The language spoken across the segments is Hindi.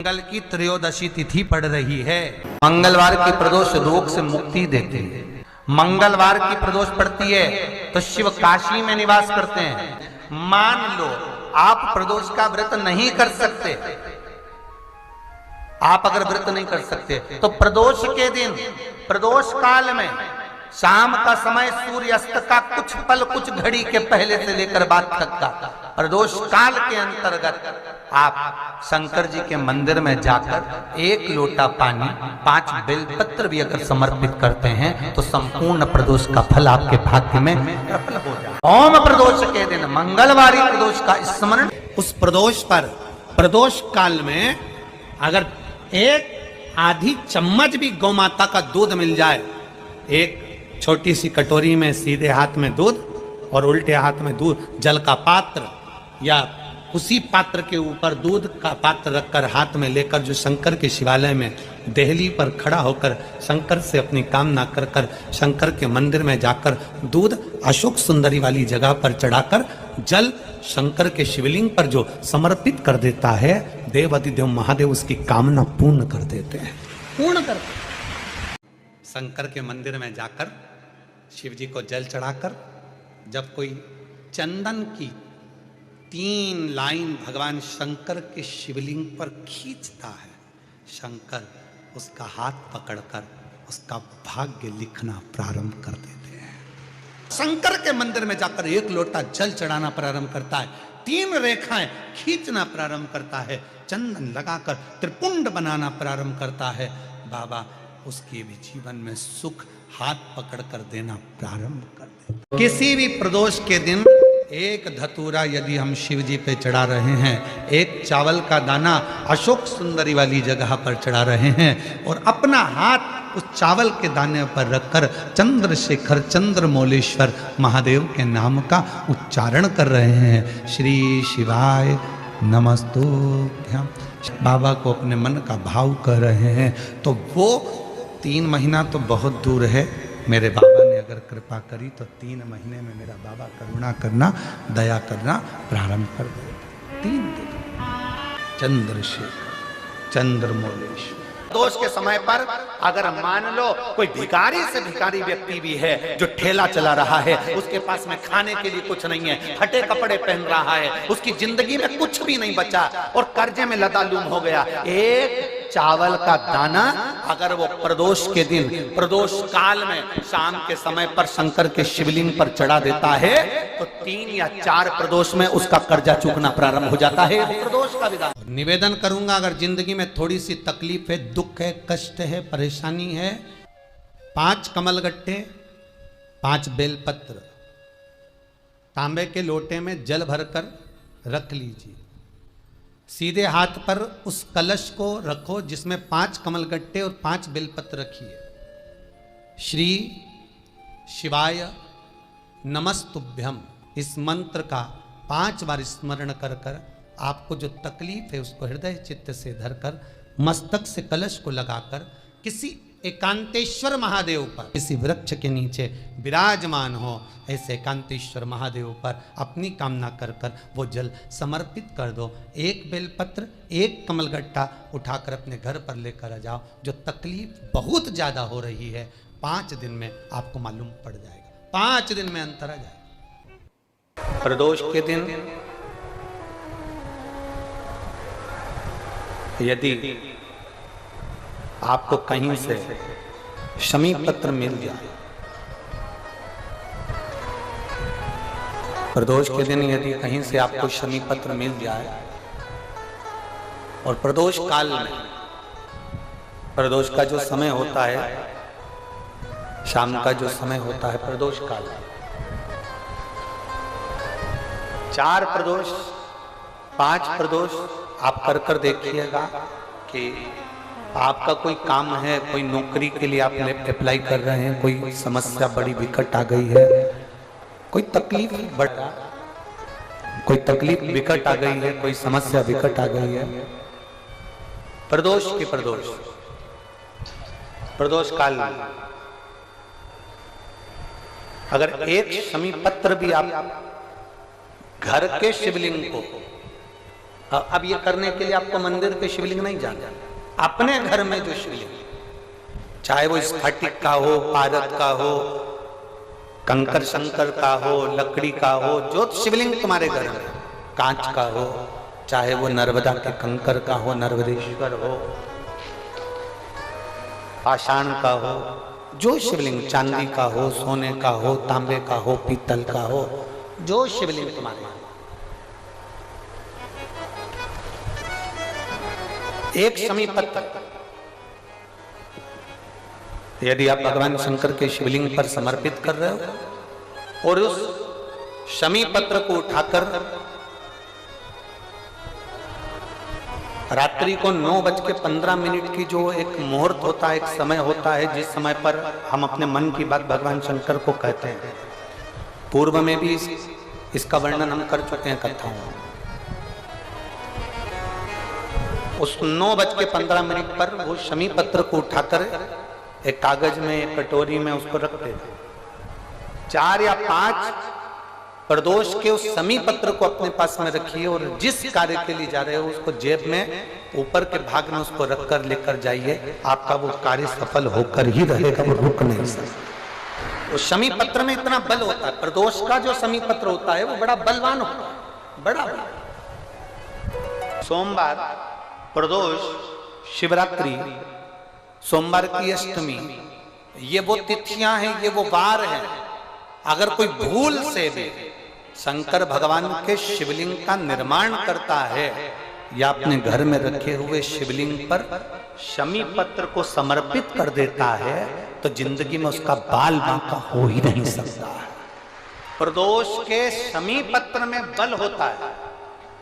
मंगल की त्रयोदशी तिथि पड़ रही है। मंगलवार की प्रदोष रोग से मुक्ति देती है। मंगलवार की प्रदोष पड़ती है तो शिव काशी में निवास करते हैं। मान लो आप प्रदोष का व्रत नहीं कर सकते, आप अगर व्रत नहीं कर सकते तो प्रदोष के दिन, प्रदोष काल में शाम का समय सूर्यास्त का कुछ पल, कुछ घड़ी के पहले से लेकर बाद तक का प्रदोष काल के अंतर्गत आप शंकर जी के मंदिर में जाकर एक लोटा पानी, 5 बेलपत्र भी अगर समर्पित करते हैं तो संपूर्ण प्रदोष का फल आपके भाग्य में प्रबल हो जाए। ओम प्रदोष के दिन मंगलवारी प्रदोष का स्मरण, उस प्रदोष पर प्रदोष काल में अगर एक आधी चम्मच भी गौ माता का दूध मिल जाए, एक छोटी सी कटोरी में सीधे हाथ में दूध और उल्टे हाथ में दूध, जल का पात्र या उसी पात्र के ऊपर दूध का पात्र रखकर हाथ में लेकर जो शंकर के शिवालय में देहली पर खड़ा होकर शंकर से अपनी कामना कर कर शंकर के मंदिर में जाकर दूध अशोक सुंदरी वाली जगह पर चढ़ाकर जल शंकर के शिवलिंग पर जो समर्पित कर देता है, देवाधिदेव महादेव उसकी कामना पूर्ण कर देते हैं, पूर्ण करते हैं। शंकर के मंदिर में जाकर शिव जी को जल चढ़ाकर जब कोई चंदन की 3 लाइन भगवान शंकर के शिवलिंग पर खींचता है, शंकर उसका हाथ पकड़कर उसका भाग्य लिखना प्रारंभ कर देते हैं। शंकर के मंदिर में जाकर एक लोटा जल चढ़ाना प्रारंभ करता है, 3 रेखाएं खींचना प्रारंभ करता है, चंदन लगाकर त्रिपुंड बनाना प्रारंभ करता है। बाबा उसके भी जीवन में सुख हाथ पकड़कर देना प्रारंभ कर देते। किसी भी प्रदोष के दिन एक धतूरा यदि हम शिव जी पे चढ़ा रहे हैं, एक चावल का दाना अशोक सुंदरी वाली जगह पर चढ़ा रहे हैं और अपना हाथ उस चावल के दाने पर रखकर चंद्रशेखर चंद्रमौलेश्वर महादेव के नाम का उच्चारण कर रहे हैं, श्री शिवाय नमस्तुभ्यं, बाबा को अपने मन का भाव कर रहे हैं, तो वो 3 महीना तो बहुत दूर है। मेरे बाबा ने अगर कृपा करी तो 3 महीने में मेरा बाबा करुणा करना, दया करना प्रारंभ कर देगा। 3 दिन चंद्रशेखर चंद्रमौलेश्वर। प्रदोष के समय पर अगर मान लो कोई भिखारी से भिखारी व्यक्ति भी है जो ठेला चला रहा है, उसके पास में खाने के लिए कुछ नहीं है, फटे कपड़े पहन रहा है, उसकी जिंदगी में कुछ भी नहीं बचा और कर्जे में लदालूम हो गया, एक चावल का दाना अगर वो प्रदोष के दिन, प्रदोष काल में शाम के समय पर शंकर के शिवलिंग पर चढ़ा देता है तो 3 या 4 प्रदोष में उसका कर्जा चूकना प्रारंभ हो जाता है। प्रदोष का विधान। निवेदन करूंगा, अगर जिंदगी में थोड़ी सी तकलीफ है, दुख है, कष्ट है, परेशानी है, 5 कमलगट्टे, 5 बेलपत्र तांबे के लोटे में जल भरकर रख लीजिए। सीधे हाथ पर उस कलश को रखो जिसमें 5 कमलगट्टे और 5 बेलपत्र रखिए। श्री शिवाय नमस्तुभ्यम इस मंत्र का 5 बार स्मरण कर कर आपको जो तकलीफ है उसको हृदय चित्त से धरकर मस्तक से कलश को लगाकर किसी एकांतेश्वर महादेव पर, किसी वृक्ष के नीचे विराजमान हो, ऐसे एकांतेश्वर महादेव पर अपनी कामना कर कर वो जल समर्पित कर दो। 1 बेलपत्र, 1 कमलगट्टा उठाकर अपने घर पर लेकर आ जाओ। जो तकलीफ बहुत ज्यादा हो रही है 5 दिन में आपको मालूम पड़ जाएगा, 5 दिन में अंतर आ जाएगा। प्रदोष के दिन यदि आपको कहीं से शमी पत्र मिल जाए, प्रदोष के दिन यदि कहीं से आपको शमी पत्र मिल जाए और प्रदोष काल में, प्रदोष का जो समय होता है, शाम का जो समय होता है प्रदोष काल, 4 प्रदोष, 5 प्रदोष आप कर कर देखिएगा कि आपका कोई काम है, कोई नौकरी के लिए आप अप्लाई कर रहे हैं, कोई समस्या बड़ी विकट आ गई है, कोई तकलीफ बड़ा, कोई तकलीफ विकट आ गई है, कोई समस्या विकट आ गई है, प्रदोष के प्रदोष काल में अगर एक शमी पत्र भी आप घर के शिवलिंग को अब ये करने के लिए आपको मंदिर के शिवलिंग नहीं जाना, अपने घर में जो शिवलिंग, चाहे वो स्फटिक का हो, पारद का हो, कंकर शंकर का हो, लकड़ी का हो, जो शिवलिंग तुम्हारे घर में, कांच का हो, चाहे वो नर्मदा के कंकर का हो, नर्मदेश्वर हो, पाषाण का हो, जो शिवलिंग, चांदी का हो, सोने का हो, तांबे का हो, पीतल का हो, जो शिवलिंग तुम्हारे, एक शमी पत्र यदि आप भगवान शंकर के शिवलिंग पर समर्पित कर रहे हो और उस शमी पत्र को उठाकर रात्रि को 9:15 की जो एक मुहूर्त होता है, एक समय होता है, जिस समय पर हम अपने मन की बात भगवान शंकर को कहते हैं, पूर्व में भी इसका वर्णन हम कर चुके हैं कथाओं में। उस 9:15 पर वो शमी पत्र को उठाकर एक कागज में, एक कटोरी में उसको रखते थे। 4 या 5 प्रदोष के उस शमी पत्र को अपने पास में रखिए और जिस कार्य के लिए जा रहे हो उसको जेब में ऊपर के भाग में उसको रखकर लेकर जाइए, आपका वो कार्य सफल होकर ही रहेगा, वो रुक नहीं सकता। उस शमी पत्र में इतना बल होता है, प्रदोष का जो शमी पत्र होता है वो बड़ा बलवान होता है, बड़ा बड़ा। सोमवार, प्रदोष, शिवरात्रि, सोमवार की अष्टमी, ये वो तिथियां हैं, ये वो वार हैं। अगर कोई भूल से भी शंकर भगवान के शिवलिंग का निर्माण करता है या अपने घर में रखे हुए शिवलिंग पर शमी पत्र को समर्पित कर देता है तो जिंदगी में उसका बाल बांका हो ही नहीं सकता है। प्रदोष के शमी पत्र में बल होता है,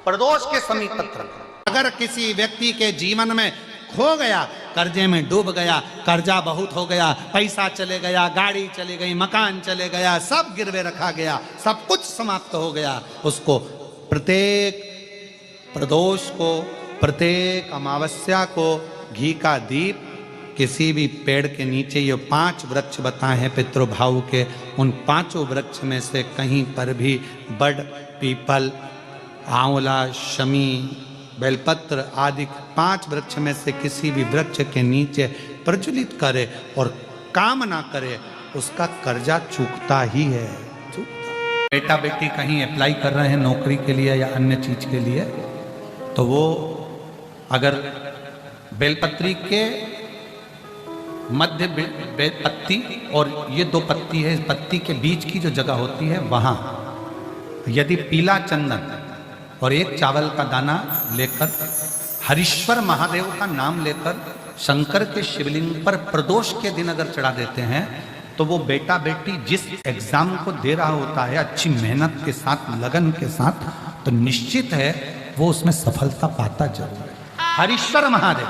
प्रदोष के शमी पत्र में। अगर किसी व्यक्ति के जीवन में खो गया, कर्जे में डूब गया, कर्जा बहुत हो गया, पैसा चले गया, गाड़ी चली गई, मकान चले गया, सब गिरवे रखा गया, सब कुछ समाप्त हो गया, उसको प्रत्येक प्रदोष को, प्रत्येक अमावस्या को घी का दीप किसी भी पेड़ के नीचे, ये 5 वृक्ष बताए हैं पितृभाव के, उन 5 वृक्ष में से कहीं पर भी बड़, पीपल, आंवला, शमी, बेलपत्र आदि 5 वृक्ष में से किसी भी वृक्ष के नीचे प्रज्वलित करे और काम ना करे, उसका कर्जा चूकता ही है, चूकता। बेटा बेटी कहीं अप्लाई कर रहे हैं नौकरी के लिए या अन्य चीज के लिए, तो वो अगर बेलपत्री के मध्य पत्ती और ये 2 पत्ती है, इस पत्ती के बीच की जो जगह होती है वहां यदि पीला चंदन और 1 चावल का दाना लेकर हरीश्वर महादेव का नाम लेकर शंकर के शिवलिंग पर प्रदोष के दिन अगर चढ़ा देते हैं तो वो बेटा बेटी जिस एग्जाम को दे रहा होता है अच्छी मेहनत के साथ, लगन के साथ, तो निश्चित है वो उसमें सफलता पाता जरूर है। हरीश्वर महादेव।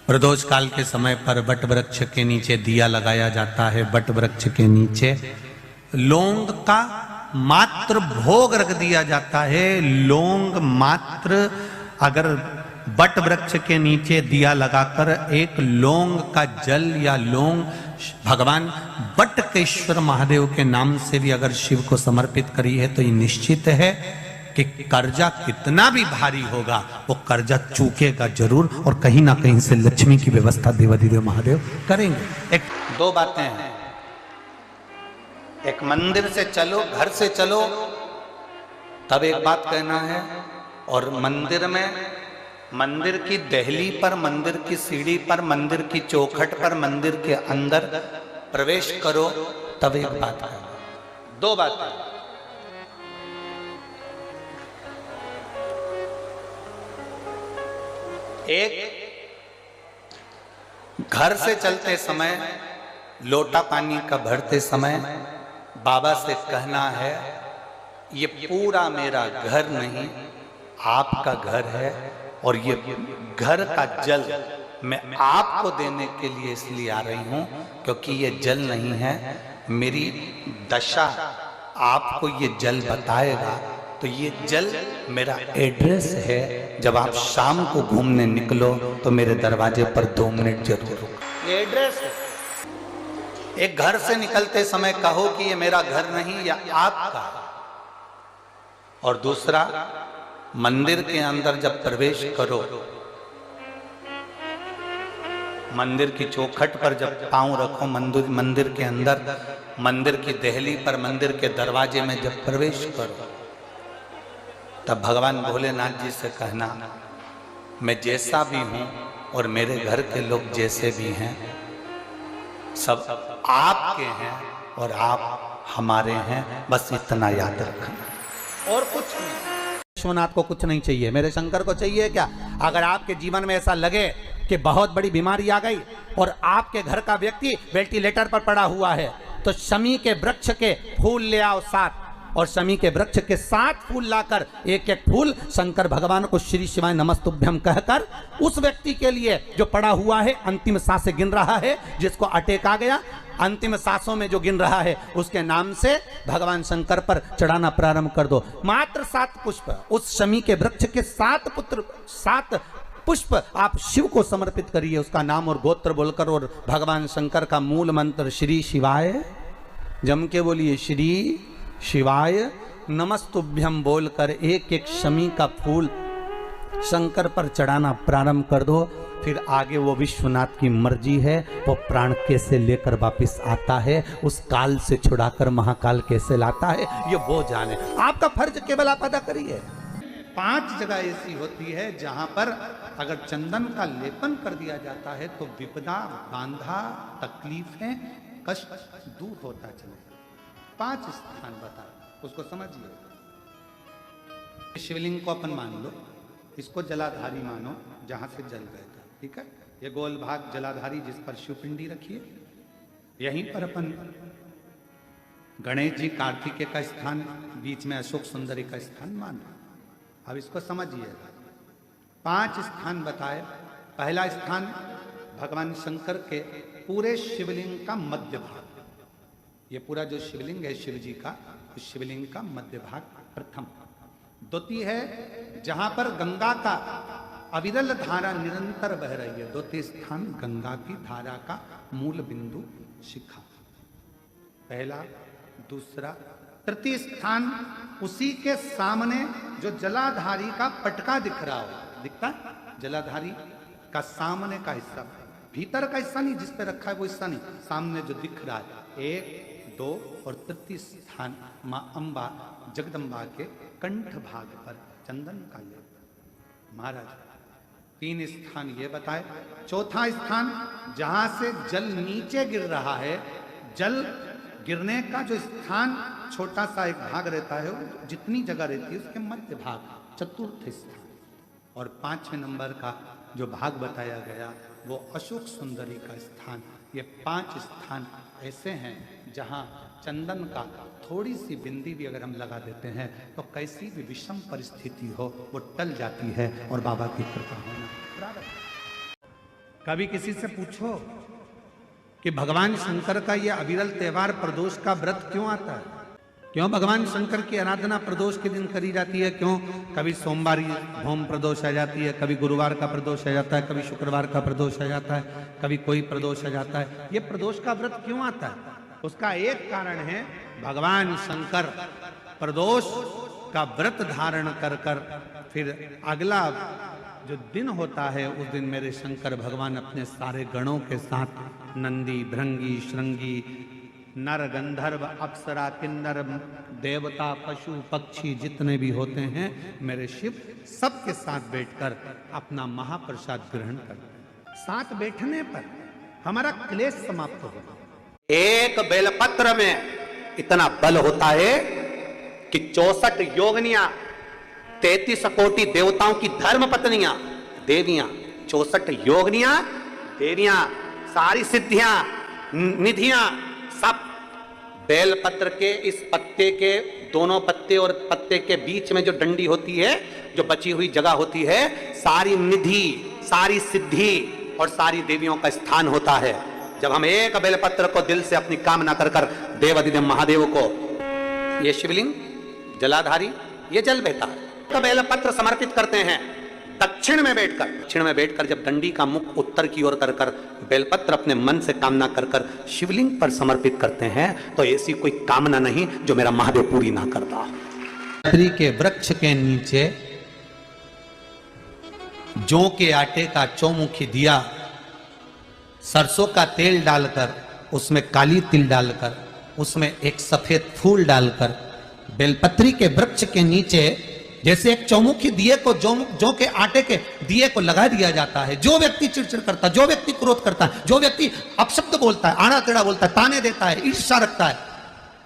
प्रदोष काल के समय पर वट वृक्ष के नीचे दिया लगाया जाता है। वट वृक्ष के नीचे लौंग का मात्र भोग रख दिया जाता है। लौंग मात्र, अगर वट वृक्ष के नीचे दिया लगाकर एक लौंग का जल या लौंग भगवान वटकेश्वर महादेव के नाम से भी अगर शिव को समर्पित करी है तो ये निश्चित है कि कर्जा कितना भी भारी होगा वो कर्जा चूकेगा जरूर और कहीं ना कहीं से लक्ष्मी की व्यवस्था देवाधिदेव महादेव करेंगे। 2 बातें हैं, एक मंदिर से चलो, घर से चलो तब एक बात कहना है, और मंदिर में, मंदिर की दहली पर, मंदिर की सीढ़ी पर, मंदिर की चौखट पर, मंदिर के अंदर प्रवेश करो तब एक बात कहना। 2 बातें। एक, घर से चलते समय, लोटा पानी का भरते समय बाबा से कहना है ये पूरा मेरा घर नहीं, आपका घर है और ये घर का जल मैं आपको देने के लिए इसलिए आ रही हूं क्योंकि ये जल नहीं है, मेरी दशा आपको ये जल बताएगा। तो ये जल मेरा एड्रेस है, जब आप शाम को घूमने निकलो तो मेरे दरवाजे पर 2 मिनट जरूर रुको। ये एड्रेस है। एक घर से निकलते समय कहो कि ये मेरा घर नहीं या आपका, और दूसरा मंदिर के अंदर जब प्रवेश करो, मंदिर की चौखट पर जब पांव रखो, मंदिर के अंदर, मंदिर की देहली पर, मंदिर के दरवाजे में जब प्रवेश करो, तब भगवान भोलेनाथ जी से कहना, मैं जैसा भी हूं और मेरे घर के लोग जैसे भी हैं, सब आपके हैं और आप हमारे हैं, बस इतना याद रखना और कुछ नहीं। विश्वनाथ को कुछ नहीं चाहिए, मेरे शंकर को चाहिए क्या? अगर आपके जीवन में ऐसा लगे कि बहुत बड़ी बीमारी आ गई और आपके घर का व्यक्ति वेंटिलेटर पर पड़ा हुआ है, तो शमी के वृक्ष के फूल ले आओ 7, और शमी के वृक्ष के 7 फूल लाकर एक एक फूल शंकर भगवान को श्री शिवाय नमस्तुभ्यम कहकर उस व्यक्ति के लिए जो पड़ा हुआ है, अंतिम सांसें गिन रहा है, जिसको अटैक आ गया, अंतिम सांसों में जो गिन रहा है, उसके नाम से भगवान शंकर पर चढ़ाना प्रारंभ कर दो। मात्र 7 पुष्प, उस शमी के वृक्ष के 7 पुष्प आप शिव को समर्पित करिए, उसका नाम और गोत्र बोलकर, और भगवान शंकर का मूल मंत्र श्री शिवाय, जम के बोलिए श्री शिवाय नमस्तुभ्यम बोलकर एक एक शमी का फूल शंकर पर चढ़ाना प्रारंभ कर दो। फिर आगे वो विश्वनाथ की मर्जी है, वो प्राण कैसे लेकर वापस आता है, उस काल से छुड़ाकर महाकाल कैसे लाता है, ये वो जाने। आपका फर्ज केवल आप अदा करिए। 5 जगह ऐसी होती है जहां पर अगर चंदन का लेपन कर दिया जाता है तो विपदा, बांधा, तकलीफें, कष्ट दूर होता चले। 5 स्थान बता, उसको समझिए। शिवलिंग को अपन मान लो, इसको जलाधारी मानो, जहां से जल गए था, ठीक है। ये गोल भाग जलाधारी जिस पर शिवपिंडी रखिए, यहीं पर अपन गणेश जी, कार्तिकेय का स्थान, बीच में अशोक सुंदरी का स्थान मानो। अब इसको समझिएगा। 5 स्थान बताए। पहला स्थान भगवान शंकर के पूरे शिवलिंग का मध्य भाग, ये पूरा जो शिवलिंग है शिव जी का, उस शिवलिंग का मध्य भाग प्रथम। द्वितीय है जहां पर गंगा का अविरल धारा निरंतर बह रही है, द्वितीय स्थान गंगा की धारा का मूल बिंदु शिखा, पहला। दूसरा, तृतीय स्थान उसी के सामने जो जलाधारी का पटका दिख रहा हो, दिखता है जलाधारी का सामने का हिस्सा, भीतर का हिस्सा नहीं, जिस पे रखा है वो हिस्सा नहीं, सामने जो दिख रहा है। 1, 2 और तृतीय स्थान मां अंबा जगदम्बा के कंठ भाग पर चंदन का लेप। महाराज 3 स्थान ये बताए। चौथा स्थान जहां से जल नीचे गिर रहा है, जल गिरने का जो स्थान छोटा सा एक भाग रहता है, जितनी जगह रहती है उसके मध्य भाग, चतुर्थ स्थान। और 5वें नंबर का जो भाग बताया गया वो अशोक सुंदरी का स्थान। ये 5 स्थान ऐसे हैं जहां चंदन का थोड़ी सी बिंदी भी अगर हम लगा देते हैं तो कैसी भी विषम परिस्थिति हो वो टल जाती है और बाबा की कृपा होना। कभी किसी से पूछो कि भगवान शंकर का ये अविरल त्योहार प्रदोष का व्रत क्यों आता है, क्यों भगवान शंकर की आराधना प्रदोष के दिन करी जाती है, क्यों कभी सोमवार होम प्रदोष आ जाती है, कभी गुरुवार का प्रदोष आ जाता है, कभी शुक्रवार का प्रदोष आ जाता है, कभी कोई प्रदोष आ जाता है, ये प्रदोष का व्रत क्यों आता है? उसका एक कारण है भगवान शंकर प्रदोष का व्रत धारण कर कर फिर अगला जो दिन होता है उस दिन मेरे शंकर भगवान अपने सारे गणों के साथ नंदी, भृंगी, श्रृंगी, नर, गंधर्व, अप्सरा, किन्नर, देवता, पशु, पक्षी जितने भी होते हैं मेरे शिव, सबके साथ बैठकर अपना महाप्रसाद ग्रहण करते हैं। साथ बैठने पर हमारा क्लेश समाप्त होगा। एक बेलपत्र में इतना बल होता है कि 64 योगिनियां, 33 कोटि देवताओं की धर्म पत्नियां, देवियां, 64 योगिनियां, देवियां, सारी सिद्धियां, निधियां, सब बेलपत्र के इस पत्ते के दोनों पत्ते और पत्ते के बीच में जो डंडी होती है, जो बची हुई जगह होती है, सारी निधि, सारी सिद्धि और सारी देवियों का स्थान होता है। जब हम एक बेलपत्र को दिल से अपनी कामना कर कर देवाधिदेव महादेव को, ये शिवलिंग जलाधारी, ये जल बहता है, बेलपत्र समर्पित करते हैं दक्षिण में बैठकर जब डंडी का मुख उत्तर की ओर कर कर बेलपत्र अपने मन से कामना कर कर शिवलिंग पर समर्पित करते हैं, तो ऐसी कोई कामना नहीं जो मेरा महादेव पूरी ना करता। के वृक्ष के नीचे जौ के आटे का चौमुखी दिया, सरसों का तेल डालकर, उसमें काली तिल डालकर, उसमें एक सफेद फूल डालकर, बेलपत्री के वृक्ष के नीचे जैसे एक चौमुखी दिए को जौ के आटे के दिए को लगा दिया जाता है। जो व्यक्ति चिड़चिड़ करता है, जो व्यक्ति क्रोध करता है, जो व्यक्ति अपशब्द बोलता है, आड़ा टेढ़ा बोलता है, ताने देता है, ईर्ष्या रखता है,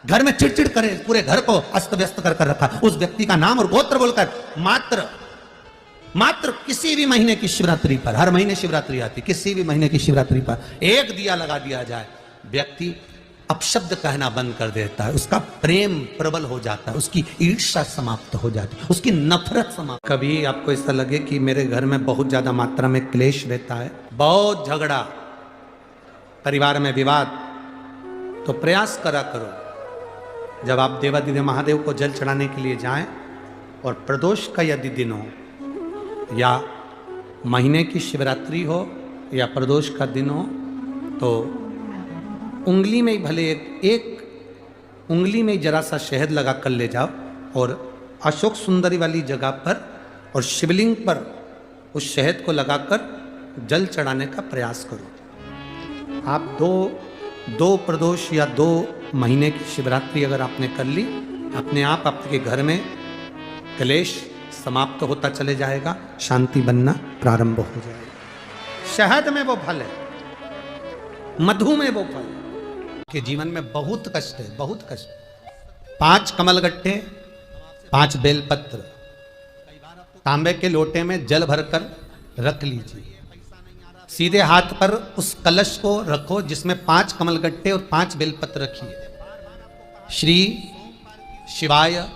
घर में चिड़चिड़ करे, पूरे घर को अस्त व्यस्त कर रखा, उस व्यक्ति का नाम और गोत्र बोलकर मात्र किसी भी महीने की शिवरात्रि पर, हर महीने शिवरात्रि आती, किसी भी महीने की शिवरात्रि पर एक दिया लगा दिया जाए, व्यक्ति अपशब्द कहना बंद कर देता है, उसका प्रेम प्रबल हो जाता है, उसकी ईर्ष्या समाप्त हो जाती है, उसकी नफरत समाप्त। कभी आपको ऐसा लगे कि मेरे घर में बहुत ज्यादा मात्रा में क्लेश रहता है, बहुत झगड़ा, परिवार में विवाद, तो प्रयास करा करो जब आप देवादिदेव महादेव को जल चढ़ाने के लिए जाएं और प्रदोष का यदि दिन हो या महीने की शिवरात्रि हो या प्रदोष का दिन हो, तो उंगली में ही भले एक उंगली में जरा सा शहद लगा कर ले जाओ और अशोक सुंदरी वाली जगह पर और शिवलिंग पर उस शहद को लगाकर जल चढ़ाने का प्रयास करो। आप दो प्रदोष या 2 महीने की शिवरात्रि अगर आपने कर ली, अपने आप आपके घर में क्लेश समाप्त होता चले जाएगा, शांति बनना प्रारंभ हो जाएगा। शहद में वो फल है, मधु में वो फल है। के जीवन में बहुत कष्ट है, बहुत कष्ट। 5 कमलगट्टे, 5 बेलपत्र तांबे के लोटे में जल भरकर रख लीजिए, सीधे हाथ पर उस कलश को रखो जिसमें 5 कमलगट्टे और 5 बेलपत्र रखिए। श्री शिवाय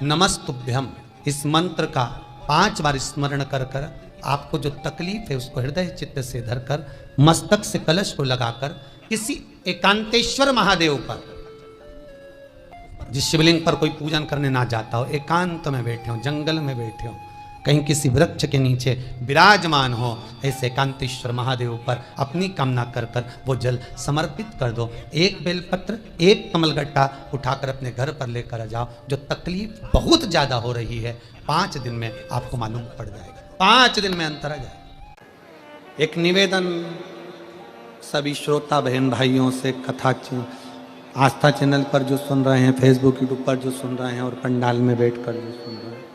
नमस्तुभ्यम इस मंत्र का 5 बार स्मरण कर कर आपको जो तकलीफ है उसको हृदय चित्त से धरकर मस्तक से कलश को लगाकर किसी एकांतेश्वर महादेव पर, जिस शिवलिंग पर कोई पूजन करने ना जाता हो, एकांत में बैठे हो, जंगल में बैठे हो, कहीं किसी वृक्ष के नीचे विराजमान हो, ऐसे एकांतेश्वर महादेव पर अपनी कामना कर कर वो जल समर्पित कर दो। 1 बेलपत्र, 1 कमलगट्टा उठाकर अपने घर पर लेकर आ जाओ। जो तकलीफ बहुत ज्यादा हो रही है 5 दिन में आपको मालूम पड़ जाएगा, 5 दिन में अंतर आ जाएगा। एक निवेदन सभी श्रोता बहन भाइयों से, कथा आस्था चैनल पर जो सुन रहे हैं, फेसबुक यूट्यूब पर जो सुन रहे हैं और पंडाल में बैठकर जो सुन रहे हैं,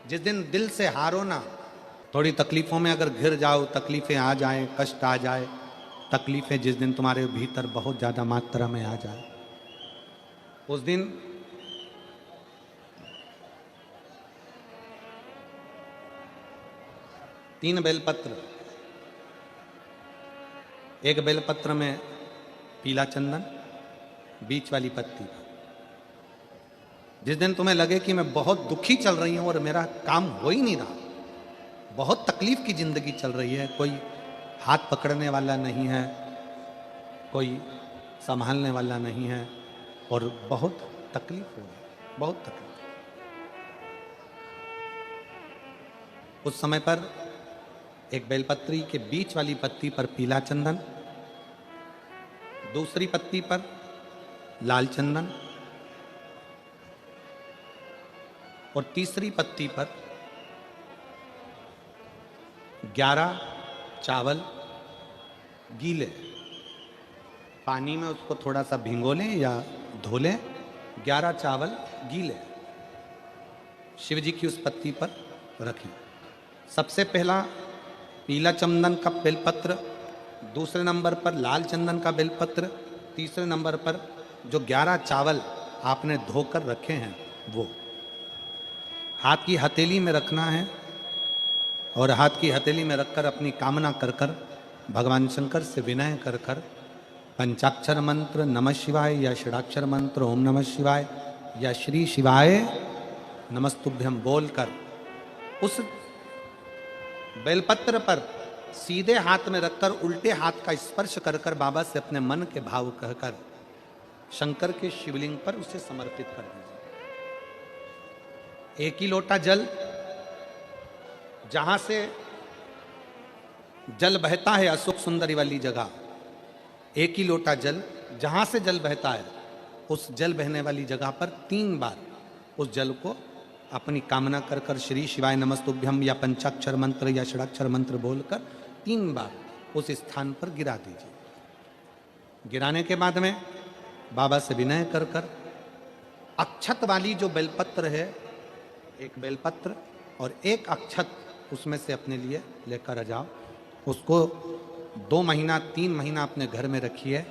जिस दिन दिल से हारो ना, थोड़ी तकलीफों में अगर घिर जाओ, तकलीफें आ जाए, कष्ट आ जाए, तकलीफें जिस दिन तुम्हारे भीतर बहुत ज्यादा मात्रा में आ जाए, उस दिन तीन बेलपत्र, एक बेलपत्र में पीला चंदन, बीच वाली पत्ती। जिस दिन तुम्हें लगे कि मैं बहुत दुखी चल रही हूं और मेरा काम हो ही नहीं रहा, बहुत तकलीफ की जिंदगी चल रही है, कोई हाथ पकड़ने वाला नहीं है, कोई संभालने वाला नहीं है और बहुत तकलीफ हो रही, बहुत तकलीफ। उस समय पर एक बेलपत्री के बीच वाली पत्ती पर पीला चंदन, दूसरी पत्ती पर लाल चंदन और तीसरी पत्ती पर 11 चावल गीले, पानी में उसको थोड़ा सा भिगो लें या धो लें, 11 चावल गीले शिव जी की उस पत्ती पर रखें। सबसे पहला पीला चंदन का बेलपत्र, दूसरे नंबर पर लाल चंदन का बेलपत्र, तीसरे नंबर पर जो 11 चावल आपने धोकर रखे हैं वो हाथ की हथेली में रखना है और हाथ की हथेली में रखकर अपनी कामना कर कर भगवान शंकर से विनय कर कर पंचाक्षर मंत्र नमः शिवाय या षडाक्षर मंत्र ओम नमः शिवाय या श्री शिवाय नमस्तुभ्यम बोलकर उस बेलपत्र पर सीधे हाथ में रखकर उल्टे हाथ का स्पर्श कर कर बाबा से अपने मन के भाव कहकर शंकर के शिवलिंग पर उसे समर्पित कर दीजिए। एक ही लोटा जल, जहां से जल बहता है अशोक सुंदरी वाली जगह, एक ही लोटा जल, जहां से जल बहता है उस जल बहने वाली जगह पर 3 बार उस जल को अपनी कामना कर कर श्री शिवाय नमस्तुभ्यम या पंचाक्षर मंत्र या षडाक्षर मंत्र बोलकर 3 बार उस स्थान पर गिरा दीजिए। गिराने के बाद में बाबा से विनय कर कर अक्षत वाली जो बेलपत्र है, एक बेलपत्र और एक अक्षत उसमें से अपने लिए लेकर आ जाओ। उसको 2 महीना 3 महीना अपने घर में रखिए।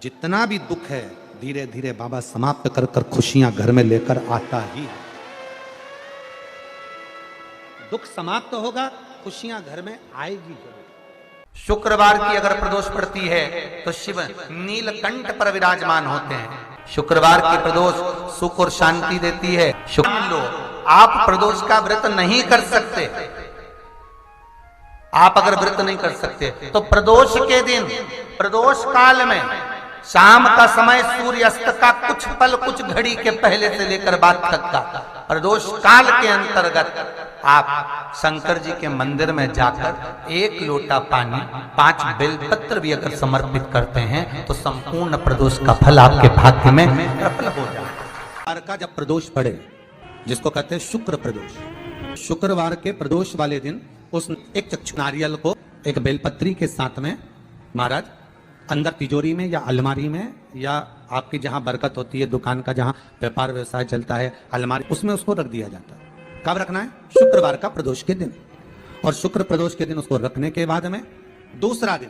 जितना भी दुख है धीरे धीरे बाबा समाप्त कर कर खुशियां घर में लेकर आता ही है। दुख समाप्त होगा, खुशियां घर में आएगी जरूर। शुक्रवार की अगर प्रदोष पड़ती है तो शिव नीलकंठ पर विराजमान होते हैं। शुक्रवार की प्रदोष सुख और शांति देती है। शुक्र लो, आप प्रदोष का व्रत नहीं कर सकते, आप अगर व्रत नहीं कर सकते तो प्रदोष के दिन, प्रदोष काल में शाम का समय सूर्यास्त का कुछ पल कुछ घड़ी के पहले से लेकर बाद तक का प्रदोष काल के अंतर्गत आप शंकर जी के मंदिर में जाकर 1 लोटा पानी 5 बेलपत्र भी अगर समर्पित करते हैं तो संपूर्ण प्रदोष का फल आपके भाग्य में प्रबल हो जाए। का जब प्रदोष पड़े, जिसको कहते हैं शुक्र प्रदोष, शुक्रवार के प्रदोष वाले दिन उस एक चक्षु नारियल को एक बेलपत्री के साथ में महाराज अंदर तिजोरी में या अलमारी में या आपकी जहां बरकत होती है, दुकान का जहां व्यापार व्यवसाय चलता है, अलमारी, उसमें उसको रख दिया जाता है। कब रखना है? शुक्रवार का प्रदोष के दिन। और शुक्र प्रदोष के दिन उसको रखने के बाद में दूसरा दिन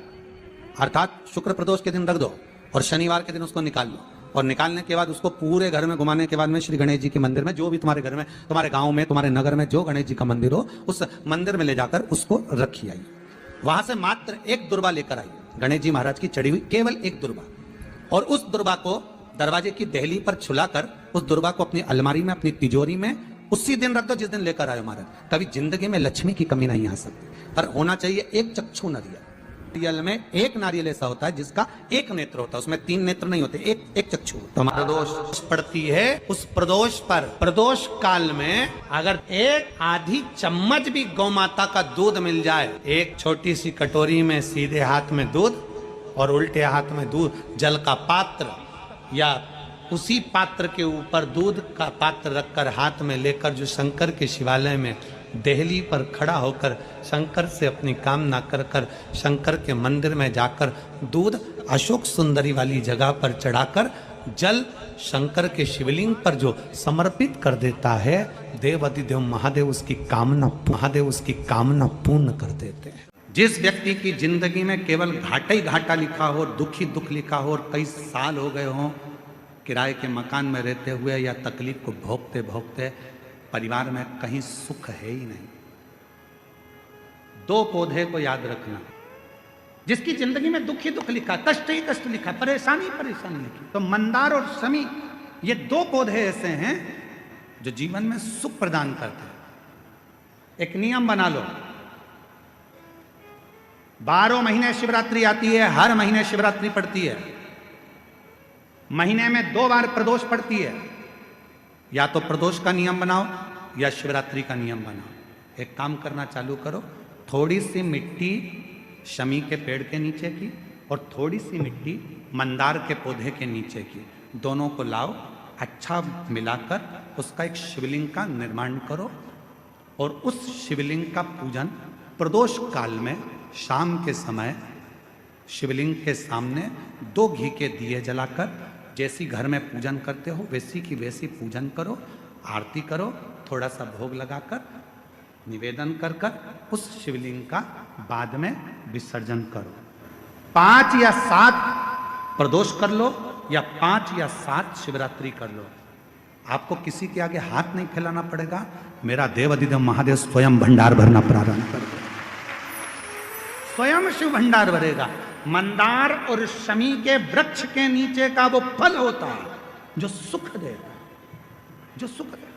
अर्थात शुक्र प्रदोष के दिन रख दो और शनिवार के दिन उसको निकाल लो। और निकालने के बाद उसको पूरे घर में घुमाने के बाद में श्री गणेश जी के मंदिर में, जो भी तुम्हारे घर में, तुम्हारे गांव में, तुम्हारे नगर में जो गणेश जी का मंदिर हो, उस मंदिर में ले जाकर उसको रखी आइए। वहां से मात्र 1 दुर्बा लेकर आइए, गणेश जी महाराज की चढ़ी हुई केवल 1 दुर्बा। और उस दुर्बा को दरवाजे की देहली पर छुलाकर उस दुर्बा को अपनी अलमारी में, अपनी तिजोरी में उसी दिन रख दो जिस दिन लेकर आए महाराज। कभी जिंदगी में लक्ष्मी की कमी नहीं आ सकती, पर होना चाहिए 1 चक्षु नारियल। नारियल में 1 नारियल ऐसा होता है जिसका 1 नेत्र होता है, उसमें 3 नेत्र नहीं होते, एक चक्षु। तो प्रदोष पड़ती है, उस प्रदोष पर प्रदोष काल में अगर 1 आधी चम्मच भी गौ माता का दूध मिल जाए, एक छोटी सी कटोरी में सीधे हाथ में दूध और उल्टे हाथ में दूध, जल का पात्र या उसी पात्र के ऊपर दूध का पात्र रखकर हाथ में लेकर जो शंकर के शिवालय में देहली पर खड़ा होकर शंकर से अपनी कामना कर कर शंकर के मंदिर में जाकर दूध अशोक सुंदरी वाली जगह पर चढ़ाकर जल शंकर के शिवलिंग पर जो समर्पित कर देता है, देवाधिदेव महादेव उसकी कामना पूर्ण कर देते हैं। जिस व्यक्ति की जिंदगी में केवल घाटा ही घाटा लिखा हो, दुख ही दुख लिखा हो और कई साल हो गए हों किराए के मकान में रहते हुए या तकलीफ को भोगते भोगते परिवार में कहीं सुख है ही नहीं, 2 पौधे को याद रखना। जिसकी जिंदगी में दुख ही दुख लिखा, कष्ट ही कष्ट लिखा, परेशानी परेशानी लिखी, तो मंदार और शमी ये 2 पौधे ऐसे हैं जो जीवन में सुख प्रदान करते हैं। एक नियम बना लो, 12 महीने शिवरात्रि आती है, हर महीने शिवरात्रि पड़ती है, महीने में 2 बार प्रदोष पड़ती है। या तो प्रदोष का नियम बनाओ या शिवरात्रि का नियम बनाओ। एक काम करना चालू करो, थोड़ी सी मिट्टी शमी के पेड़ के नीचे की और थोड़ी सी मिट्टी मंदार के पौधे के नीचे की, दोनों को लाओ, अच्छा मिलाकर उसका एक शिवलिंग का निर्माण करो और उस शिवलिंग का पूजन प्रदोष काल में शाम के समय शिवलिंग के सामने 2 घी के दिए जलाकर जैसी घर में पूजन करते हो वैसी की वैसी पूजन करो, आरती करो, थोड़ा सा भोग लगाकर निवेदन कर कर उस शिवलिंग का बाद में विसर्जन करो। 5 या 7 प्रदोष कर लो या 5 या 7 शिवरात्रि कर लो, आपको किसी के आगे हाथ नहीं फैलाना पड़ेगा। मेरा देवाधिदेव महादेव स्वयं भंडार भरना प्रारंभ कर देगा, स्वयं शिव भंडार भरेगा। मंदार और शमी के वृक्ष के नीचे का वो फल होता है जो सुख देगा, जो सुख देगा,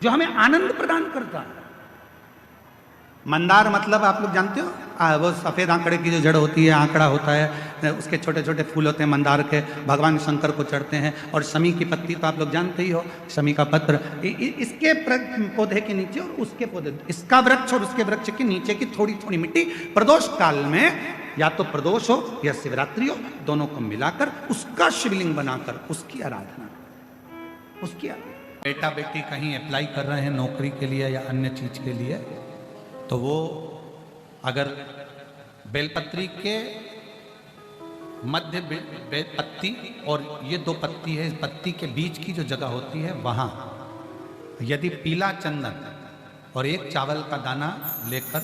जो हमें आनंद प्रदान करता है। मंदार मतलब आप लोग जानते हो, वो सफेद आंकड़े की जो जड़ होती है, आंकड़ा होता है, उसके छोटे छोटे फूल होते हैं मंदार के, भगवान शंकर को चढ़ते हैं। और शमी की पत्ती तो आप लोग जानते ही हो, शमी का पत्र, इसके पौधे के नीचे और उसके पौधे, इसका वृक्ष और उसके वृक्ष के नीचे की थोड़ी थोड़ी मिट्टी प्रदोष काल में या तो प्रदोष हो या शिवरात्रि हो, दोनों को मिलाकर उसका शिवलिंग बनाकर उसकी आराधना, उसकी आराधना। बेटा बेटी कहीं अप्लाई कर रहे हैं नौकरी के लिए या अन्य चीज के लिए, तो वो अगर बेलपत्री के मध्य पत्ती और ये दो पत्ती है, इस पत्ती के बीच की जो जगह होती है वहां यदि पीला चंदन और एक चावल का दाना लेकर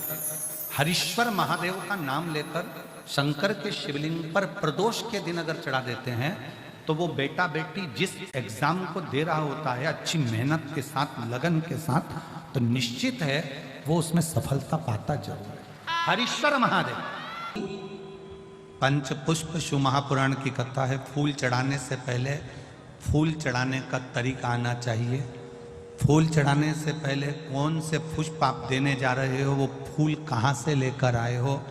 हरीश्वर महादेव का नाम लेकर शंकर के शिवलिंग पर प्रदोष के दिन अगर चढ़ा देते हैं तो वो बेटा बेटी जिस एग्जाम को दे रहा होता है अच्छी मेहनत के साथ, लगन के साथ, तो निश्चित है वो उसमें सफलता पाता जरूर है। हरीश्वर महादेव। पंच पुष्प शिव महापुराण की कथा है। फूल चढ़ाने से पहले फूल चढ़ाने का तरीका आना चाहिए। फूल चढ़ाने से पहले कौन से पुष्प आप देने जा रहे हो, वो फूल कहाँ से लेकर आए हो,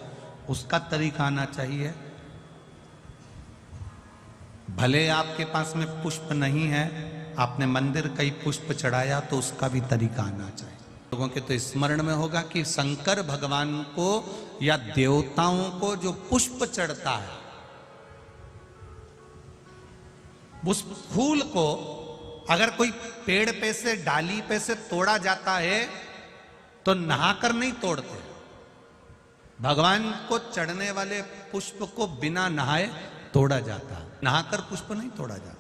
उसका तरीका आना चाहिए। भले आपके पास में पुष्प नहीं है, आपने मंदिर कई पुष्प चढ़ाया, तो उसका भी तरीका आना चाहिए। लोगों के तो स्मरण में होगा कि शंकर भगवान को या देवताओं को जो पुष्प चढ़ता है, उस फूल को अगर कोई पेड़ पे से, डाली पे से तोड़ा जाता है तो नहाकर नहीं तोड़ते। भगवान को चढ़ने वाले पुष्प को बिना नहाए तोड़ा जाता है, नहाकर पुष्प नहीं तोड़ा जाता।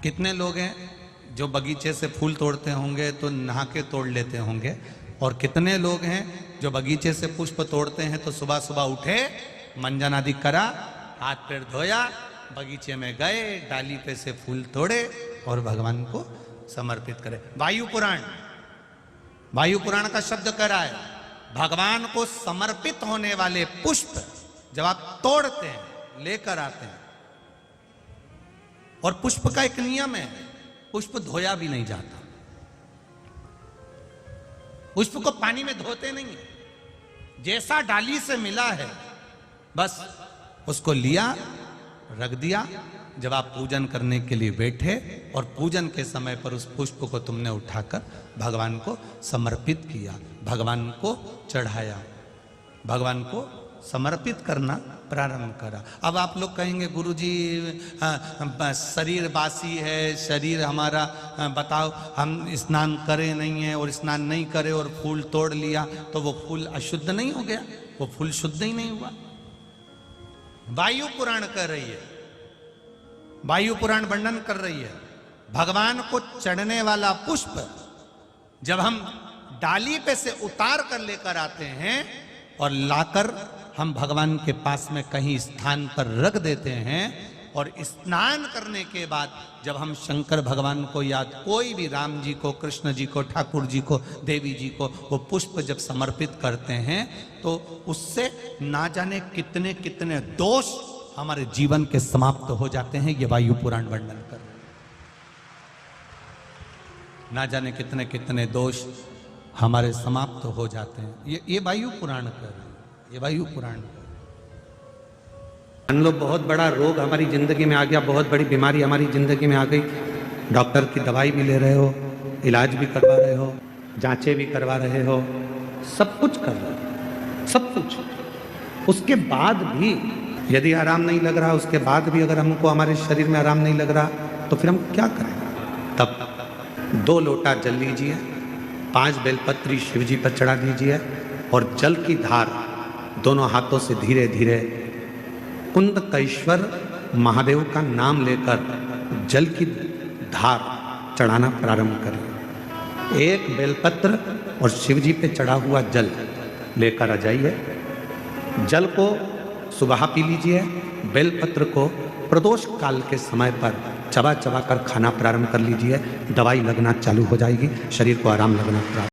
कितने लोग हैं जो बगीचे से फूल तोड़ते होंगे तो नहा के तोड़ लेते होंगे, और कितने लोग हैं जो बगीचे से पुष्प तोड़ते हैं तो सुबह सुबह उठे, मंजन आदि करा, हाथ पैर धोया, बगीचे में गए, डाली पे से फूल तोड़े और भगवान को समर्पित करे। वायु पुराण, वायु पुराण का शब्द कह रहा है भगवान को समर्पित होने वाले पुष्प जब आप तोड़ते हैं, लेकर आते हैं, और पुष्प का एक नियम है, पुष्प धोया भी नहीं जाता। पुष्प को पानी में धोते नहीं है, जैसा डाली से मिला है बस उसको लिया, रख दिया। जब आप पूजन करने के लिए बैठे और पूजन के समय पर उस पुष्प को तुमने उठाकर भगवान को समर्पित किया, भगवान को चढ़ाया, भगवान को समर्पित करना प्रारंभ करा। अब आप लोग कहेंगे गुरुजी शरीर बासी है, शरीर हमारा, बताओ हम स्नान करें नहीं है और स्नान नहीं करे और फूल तोड़ लिया तो वो फूल अशुद्ध नहीं हो गया, वो फूल शुद्ध ही नहीं हुआ। वायु पुराण कर रही है, वायु पुराण वर्णन कर रही है भगवान को चढ़ने वाला पुष्प जब हम डाली पे से उतार कर लेकर आते हैं और लाकर हम भगवान के पास में कहीं स्थान पर रख देते हैं, और स्नान करने के बाद जब हम शंकर भगवान को याद, कोई भी राम जी को, कृष्ण जी को, ठाकुर जी को, देवी जी को वो पुष्प जब समर्पित करते हैं तो उससे ना जाने कितने कितने दोष हमारे जीवन के समाप्त हो जाते हैं। ये वायु पुराण वर्णन कर, ना जाने कितने कितने दोष हमारे समाप्त हो जाते हैं। ये वायु पुराण कर, ये वायु पुराण। मान लो बहुत बड़ा रोग हमारी जिंदगी में आ गया, बहुत बड़ी बीमारी हमारी जिंदगी में आ गई, डॉक्टर की दवाई भी ले रहे हो, इलाज भी करवा रहे हो, जांचें भी करवा रहे हो, सब कुछ कर रहे हो, सब कुछ। उसके बाद भी यदि आराम नहीं लग रहा, उसके बाद भी अगर हमको हमारे शरीर में आराम नहीं लग रहा, तो फिर हम क्या करें? तब 2 लोटा जल लीजिए, 5 बेलपत्री शिव जी पर चढ़ा दीजिए, और जल की धार दोनों हाथों से धीरे धीरे कुंदकेश्वर महादेव का नाम लेकर जल की धार चढ़ाना प्रारंभ करें। 1 बेलपत्र और शिव जी पे चढ़ा हुआ जल लेकर आ जाइए। जल को सुबह पी लीजिए, बेलपत्र को प्रदोष काल के समय पर चबा चबा कर खाना प्रारंभ कर लीजिए। दवाई लगना चालू हो जाएगी, शरीर को आराम लगना प्रारंभ